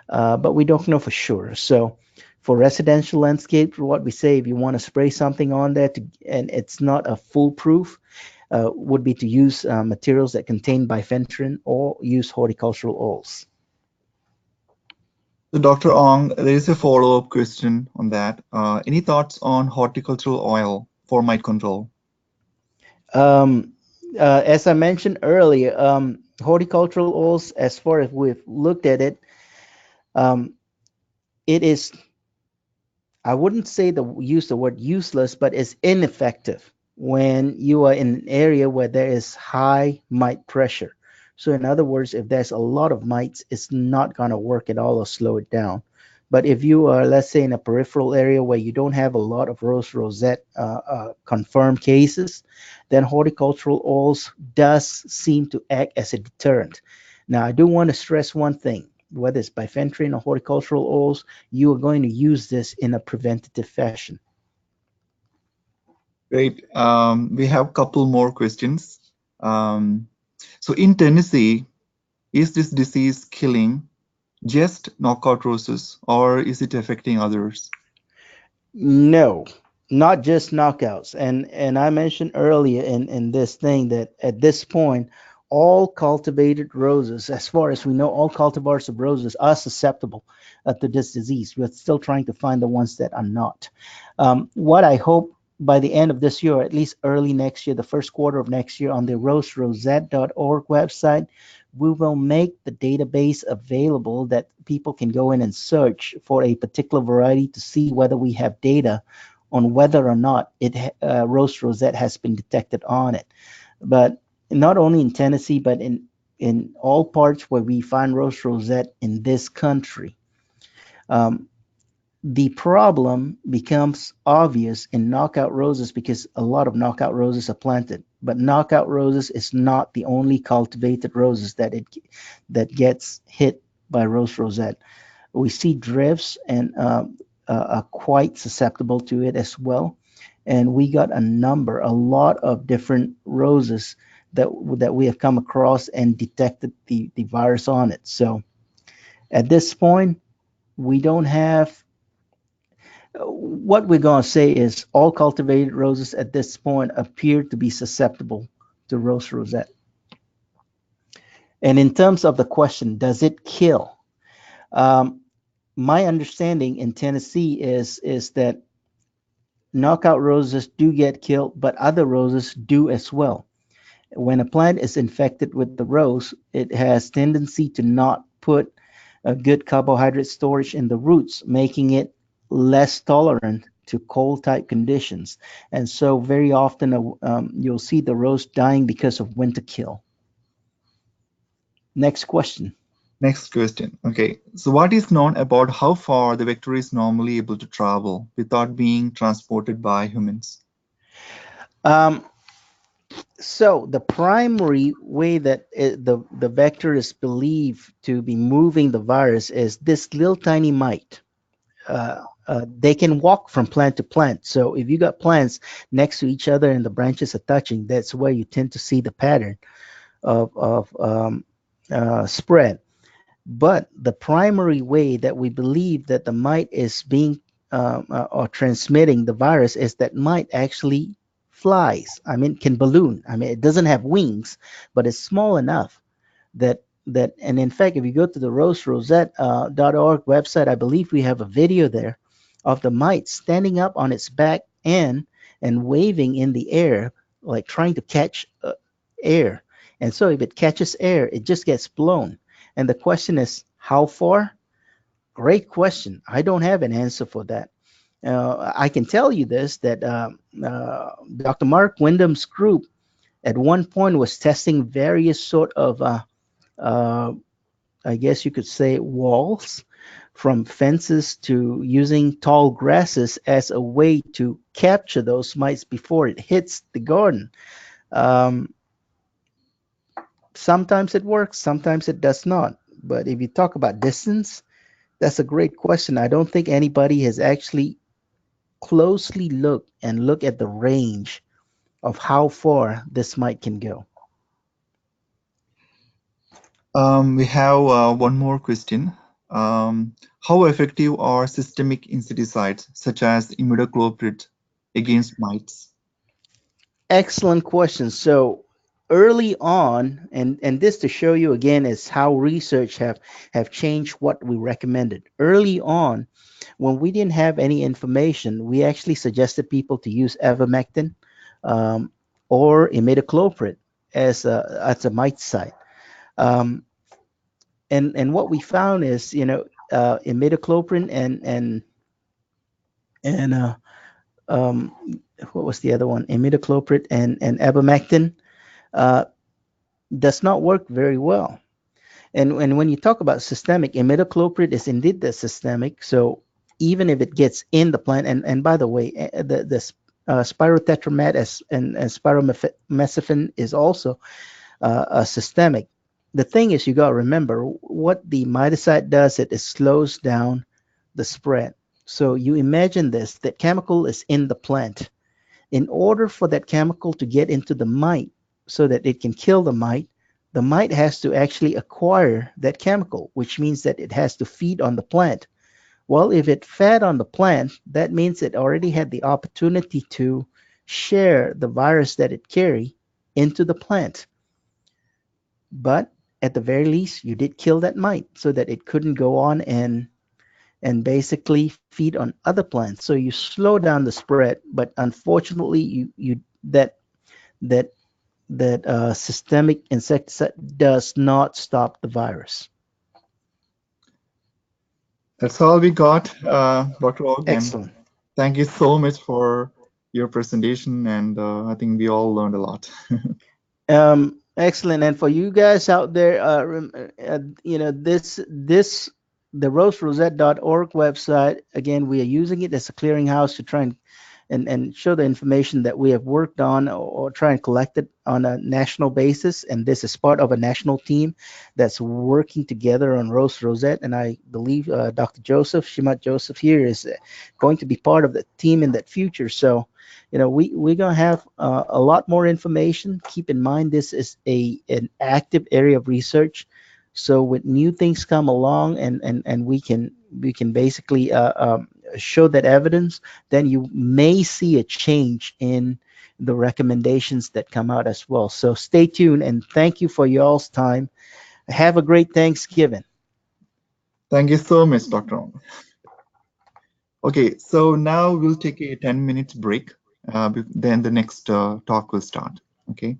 but we don't know for sure. So for residential landscape, what we say, if you want to spray something on there and it's not a foolproof, would be to use materials that contain bifenthrin or use horticultural oils. So, Dr. Ong, there is a follow-up question on that. Any thoughts on horticultural oil for mite control? Um, as I mentioned earlier, horticultural oils, as far as we've looked at it, um, it is, I wouldn't say use the word useless, but it's ineffective when you are in an area where there is high mite pressure. So in other words, if there's a lot of mites, it's not going to work at all or slow it down. But if you are, let's say, in a peripheral area where you don't have a lot of rose rosette confirmed cases, then horticultural oils does seem to act as a deterrent. Now, I do want to stress one thing, whether it's bifenthrin or horticultural oils, you are going to use this in a preventative fashion. Great. We have a couple more questions. So in Tennessee, is this disease killing just knockout roses, or is it affecting others? No, not just knockouts. And I mentioned earlier in this thing that at this point, all cultivated roses, as far as we know, all cultivars of roses are susceptible to this disease. We're still trying to find the ones that are not. What I hope by the end of this year, or at least early next year, the first quarter of next year, on the roserosette.org website, we will make the database available that people can go in and search for a particular variety to see whether we have data on whether or not Rose Rosette has been detected on it. But not only in Tennessee, but in all parts where we find Rose Rosette in this country. Um, the problem becomes obvious in knockout roses because a lot of knockout roses are planted, but knockout roses is not the only cultivated roses that gets hit by Rose Rosette. We see drifts and are quite susceptible to it as well. And we got a lot of different roses that we have come across and detected the virus on it. So at this point, we don't have what we're going to say is all cultivated roses at this point appear to be susceptible to Rose Rosette. And in terms of the question, does it kill? Um, my understanding in Tennessee is that knockout roses do get killed, but other roses do as well. When a plant is infected with the rose, it has tendency to not put a good carbohydrate storage in the roots, making it less tolerant to cold type conditions. And so very often you'll see the rose dying because of winter kill. Next question. Next question. Okay, so what is known about how far the vector is normally able to travel without being transported by humans? Um, so the primary way that the vector is believed to be moving the virus is this little tiny mite. They can walk from plant to plant. So if you got plants next to each other and the branches are touching, that's where you tend to see the pattern of spread. But the primary way that we believe that the mite is being or transmitting the virus is that mite actually flies. I mean, can balloon. I mean, it doesn't have wings, but it's small enough that and in fact, if you go to the roserosette.org website, I believe we have a video there of the mite standing up on its back end and waving in the air, like trying to catch air. And so if it catches air, it just gets blown. And the question is, how far? Great question. I don't have an answer for that. I can tell you this that Dr. Mark Wyndham's group at one point was testing various sort of uh, I guess you could say walls, from fences to using tall grasses as a way to capture those mites before it hits the garden. Um, Sometimes it works, sometimes it does not. But if you talk about distance, that's a great question. I don't think anybody has actually closely looked at the range of how far this mite can go. We have one more question. How effective are systemic insecticides such as imidacloprid against mites? Excellent question. So early on, and this to show you again is how research have changed what we recommended. Early on, when we didn't have any information, we actually suggested people to use ivermectin um, or imidacloprid as a miticide. Um, and what we found is, imidacloprid and um, what was the other one? Imidacloprid and ivermectin uh, does not work very well. And when you talk about systemic, imidacloprid is indeed the systemic. So even if it gets in the plant, and by the way, the spirotetramat and spiromethicillin is also a systemic. The thing is, you got to remember what the miticide does. It slows down the spread. So you imagine this: that chemical is in the plant, In order for that chemical to get into the mite so that it can kill the mite has to actually acquire that chemical, which means that it has to feed on the plant. Well, if it fed on the plant, that means it already had the opportunity to share the virus that it carry into the plant. But at the very least, you did kill that mite so that it couldn't go on and basically feed on other plants. So you slow down the spread, but unfortunately, you that systemic insecticide does not stop the virus. That's all we got, Dr. Og, and Excellent. thank you so much for your presentation, and I think we all learned a lot. Excellent. And for you guys out there, the roserosette.org website, again, we are using it as a clearinghouse to try and show the information that we have worked on, or try and collect it on a national basis. And this is part of a national team that's working together on Rose Rosette. And I believe Dr. Joseph, Shimat Joseph here, is going to be part of the team in that future. So, we're going to have a lot more information. Keep in mind, this is an active area of research. So when new things come along, and we can basically show that evidence, then you may see a change in the recommendations that come out as well. So stay tuned, and thank you for y'all's time. Have a great Thanksgiving. Thank you so much, Dr. Og. Okay, so now we'll take a 10 minutes break. Then the next talk will start. Okay.